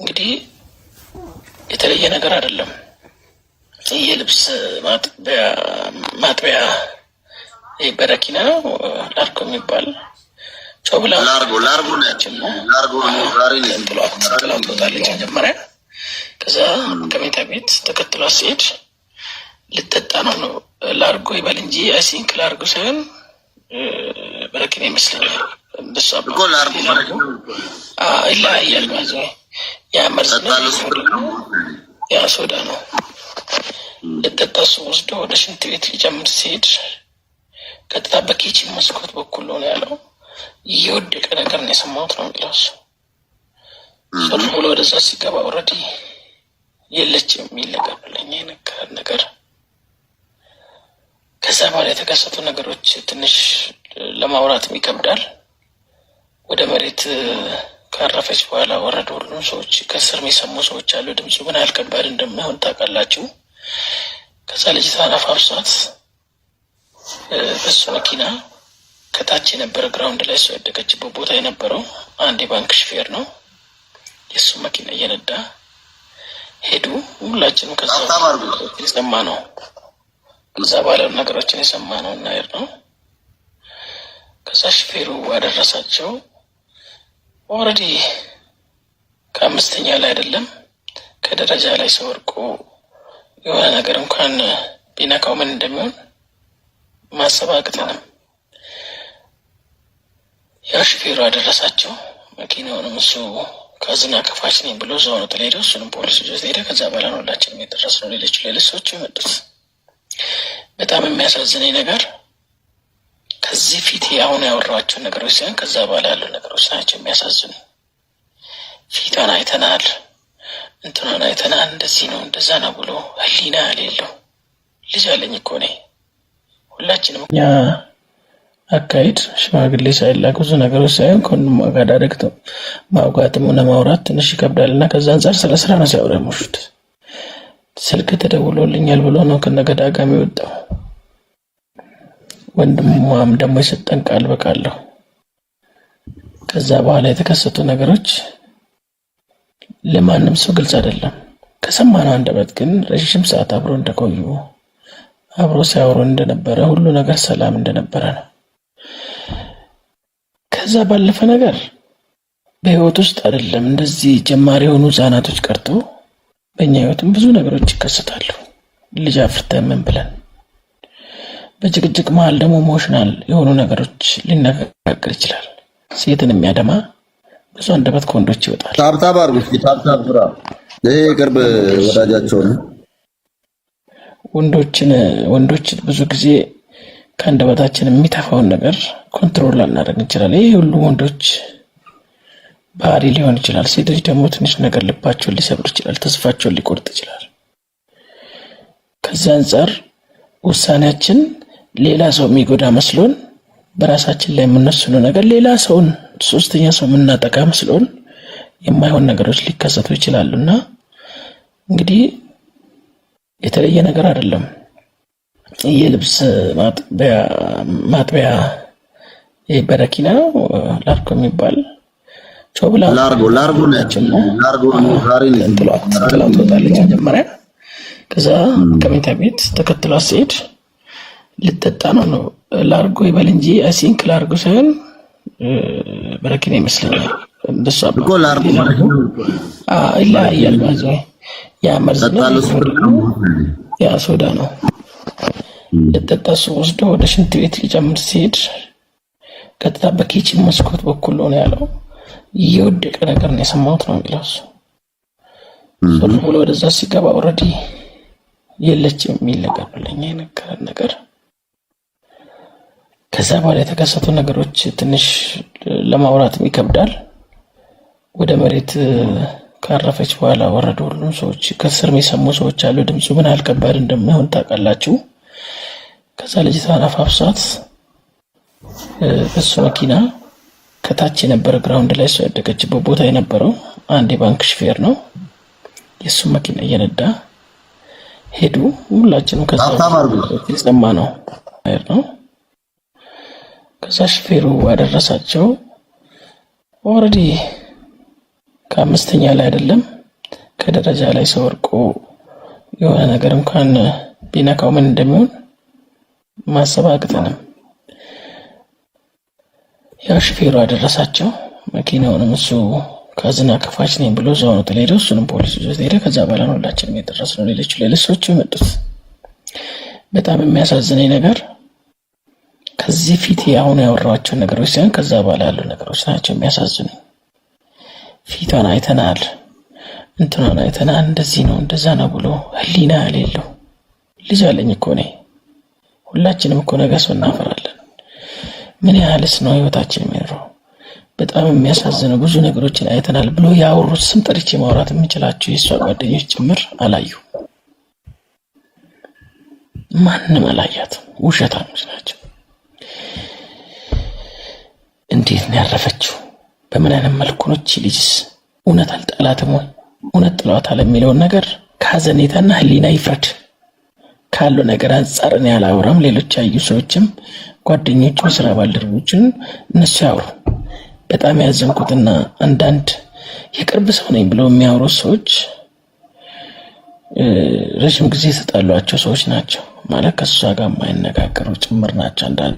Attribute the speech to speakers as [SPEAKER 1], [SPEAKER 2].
[SPEAKER 1] እንግዲህ የተለየ ነገር አይደለም። የልብስ ማጥቢያ በረኪና ላርጎ የሚባል ጮብላ ትወጣለች መጀመሪያ። ከዛ ከመኝታ ቤት ተከትሏ ሲሄድ ልጠጣ ነው ላርጎ ይበል እንጂ አይሲንክ ላርጎ ሳይሆን በረኪና ይመስለኛል። እንደሷ ይለያያል ማለት ነው። ያ መርዝ ነው፣ ያ ሶዳ ነው። ልጠጣ እሱ ወስዶ ወደ ሽንት ቤት ሊጨምር ሲሄድ ቀጥታ በኪችን መስኮት በኩል ነው ያለው። እየወደቀ ነገር ነው የሰማሁት ነው የሚለው እሱ። ዞር ብሎ ወደዛ ሲገባ ኦልሬዲ የለችም የሚል ነገር ለኛ የነገረን ነገር። ከዛ በኋላ የተከሰቱ ነገሮች ትንሽ ለማውራትም ይከብዳል። ወደ መሬት ካረፈች በኋላ ወረዱ ሁሉም ሰዎች። ከስር የሚሰሙ ሰዎች አሉ። ድምፁ ምን ያህል ከባድ እንደማይሆን ታውቃላችሁ። ከዛ ልጅቷን አፋፍሷት በሱ መኪና ከታች የነበረ ግራውንድ ላይ እሷ የወደቀችበት ቦታ የነበረው አንድ የባንክ ሹፌር ነው። የእሱ መኪና እየነዳ ሄዱ። ሁላችንም ከዛ የሰማ ነው፣ ከዛ ባለ ነገሮችን የሰማ ነው እና ሄድ ነው። ከዛ ሹፌሩ አደረሳቸው። ኦልሬዲ ከአምስተኛ ላይ አይደለም ከደረጃ ላይ ሰው ወድቆ የሆነ ነገር እንኳን ቢነካው ምን እንደሚሆን ማሰብ አቅተንም። ያ ሹፌሩ አደረሳቸው። መኪናውንም እሱ ካዝና ከፋች ነኝ ብሎ እዛው ነው ተለሄደው። እሱንም ፖሊስ ይዞት ሄደ። ከዛ በኋላ ነው ሁላችንም የደረስነው። ሌሎች ሰዎች የመጡት። በጣም የሚያሳዝነኝ ነገር ከዚህ ፊት አሁን ያወራኋቸው ነገሮች ሳይሆን ከዛ በኋላ ያሉ ነገሮች ናቸው የሚያሳዝኑ። ፊቷን አይተናል፣ እንትኗን አይተናል፣ እንደዚህ ነው እንደዛ ነው ብሎ ህሊና የሌለው ልጅ አለኝ እኮ እኔ። ሁላችንም እኛ አካሄድ ሽማግሌ ሳይላክ ብዙ ነገሮች ሳይሆን ከወንድሟ ጋር ዳይሬክት ማውጋትም ሆነ ማውራት ትንሽ ይከብዳል እና ከዛ አንጻር ስለ ስራ ነው ሲያወራ የሞሹት። ስልክ ተደውሎልኛል ብሎ ነው ከነገዳጋሚ ወጣው። ወንድሟም ደግሞ የሰጠን ቃል በቃለሁ። ከዛ በኋላ የተከሰቱ ነገሮች ለማንም ሰው ግልጽ አይደለም። ከሰማነው አንደበት ግን ረጅም ሰዓት አብሮ እንደቆዩ አብሮ ሲያወሩ እንደነበረ ሁሉ ነገር ሰላም እንደነበረ ነው። ከዛ ባለፈ ነገር በህይወት ውስጥ አይደለም እንደዚህ ጀማሪ የሆኑ ህጻናቶች ቀርቶ በእኛ ህይወትም ብዙ ነገሮች ይከሰታሉ። ልጅ አፍርተን ምን ብለን በጭቅጭቅ መሀል ደግሞ ኢሞሽናል የሆኑ ነገሮች ሊነጋገር ይችላል። ሴትን የሚያደማ ብዙ አንደበት ከወንዶች ይወጣል።
[SPEAKER 2] ታብታብ አድርጉ። ታብታብ ብራ ይሄ ቅርብ ወዳጃቸው ነው። ወንዶች ብዙ ጊዜ ከአንደበታችን የሚተፋውን ነገር ኮንትሮል ላናደርግ እንችላለን። ይሄ ሁሉ ወንዶች ባህሪ ሊሆን ይችላል። ሴቶች ደግሞ ትንሽ ነገር ልባቸውን ሊሰብር ይችላል፣ ተስፋቸውን ሊቆርጥ ይችላል። ከዛ አንጻር ውሳኔያችን ሌላ ሰው የሚጎዳ መስሎን በራሳችን ላይ የምንወስነው ነገር ሌላ ሰውን ሶስተኛ ሰው የምናጠቃ መስሎን የማይሆን ነገሮች ሊከሰቱ ይችላሉና እንግዲህ የተለየ ነገር አይደለም። የልብስ ማጥቢያ በረኪና ላርጎ የሚባል ጮብላ ትወጣለች መጀመሪያ። ከዛ ከመኝታ ቤት ተከትሏ ሲሄድ ልጠጣ ነው ላርጎ ይበል እንጂ አይሲንክ ላርጎ ሳይሆን በረኪና ይመስለኛል። እንደሷ ይለያያል ማለት ነው። ያ መርዝ ነው፣ ያ ሶዳ ነው። ልጠጣ እሱ ወስዶ ወደ ሽንት ቤት ሊጨምር ሲሄድ ቀጥታ በኪችን መስኮት በኩል ነው ያለው። እየወደቀ ነገር ነው የሰማሁት ነው የሚለው እሱ። ዞር ብሎ ወደዛ ሲገባ ኦልሬዲ የለችም የሚል ነገር ለኛ የነገረን ነገር። ከዛ በኋላ የተከሰቱ ነገሮች ትንሽ ለማውራትም ይከብዳል። ወደ መሬት ካረፈች በኋላ ወረዱ ሁሉም ሰዎች። ከስር የሚሰሙ ሰዎች አሉ። ድምፁ ምን ያህል ከባድ እንደማይሆን ታውቃላችሁ። ከዛ ልጅቷን አፋፍሷት በሱ መኪና ከታች የነበረ ግራውንድ ላይ እሷ የወደቀችበት ቦታ የነበረው አንድ የባንክ ሹፌር ነው። የእሱ መኪና እየነዳ ሄዱ። ሁላችንም ከዛ የሰማ ነው ነው። ከዛ ሹፌሩ አደረሳቸው። ኦልሬዲ ከአምስተኛ ላይ አይደለም ከደረጃ ላይ ሰው ወርቆ የሆነ ነገር እንኳን ቢነካው ምን እንደሚሆን ማሰብ አቅተንም። ያው ሹፌሩ አደረሳቸው። መኪናውንም እሱ ካዝና ከፋች ነኝ ብሎ እዛው ነው ጥሎ ሄደው እሱንም ፖሊስ ይዞት ሄደ። ከዛ በኋላ ነው ሁላችንም የደረስነው። ሌሎች ሰዎች የመጡት። በጣም የሚያሳዝነኝ ነገር ከዚህ ፊት አሁን ያወራኋቸው ነገሮች ሳይሆን ከዛ በኋላ ያሉ ነገሮች ናቸው የሚያሳዝኑኝ። ፊቷን አይተናል፣ እንትኗን አይተናል፣ እንደዚህ ነው እንደዛ ነው ብሎ ህሊና የሌለው ልጅ አለኝ እኮ እኔ። ሁላችንም እኮ ነገ ሰው እናፈራለን። ምን ያህልስ ነው ህይወታችን የሚኖረው? በጣም የሚያሳዝነው ብዙ ነገሮችን አይተናል ብሎ ያወሩት ስም ጠርቼ ማውራት የምችላቸው የእሷ ጓደኞች ጭምር አላዩ። ማንም አላያትም። ውሸታሞች ናቸው። እንዴት ነው ያረፈችው? በምን አይነት መልኩ ነው? ልጅስ እውነት አልጠላትም ወይ? እውነት ጥሏታል የሚለውን ነገር ከሀዘኔታና ህሊና ይፍረድ። ካለው ነገር አንጻር እኔ አላወራም። ሌሎች ያዩ ሰዎችም ጓደኞቹ፣ ስራ ባልደረቦችን እነሱ ያወሩ። በጣም ያዘንኩትና አንዳንድ የቅርብ ሰው ነኝ ብለው የሚያወሩ ሰዎች ረጅም ጊዜ የተጣሏቸው ሰዎች ናቸው። ማለት ከሷ ጋር የማይነጋገሩ ጭምር ናቸው አንዳንድ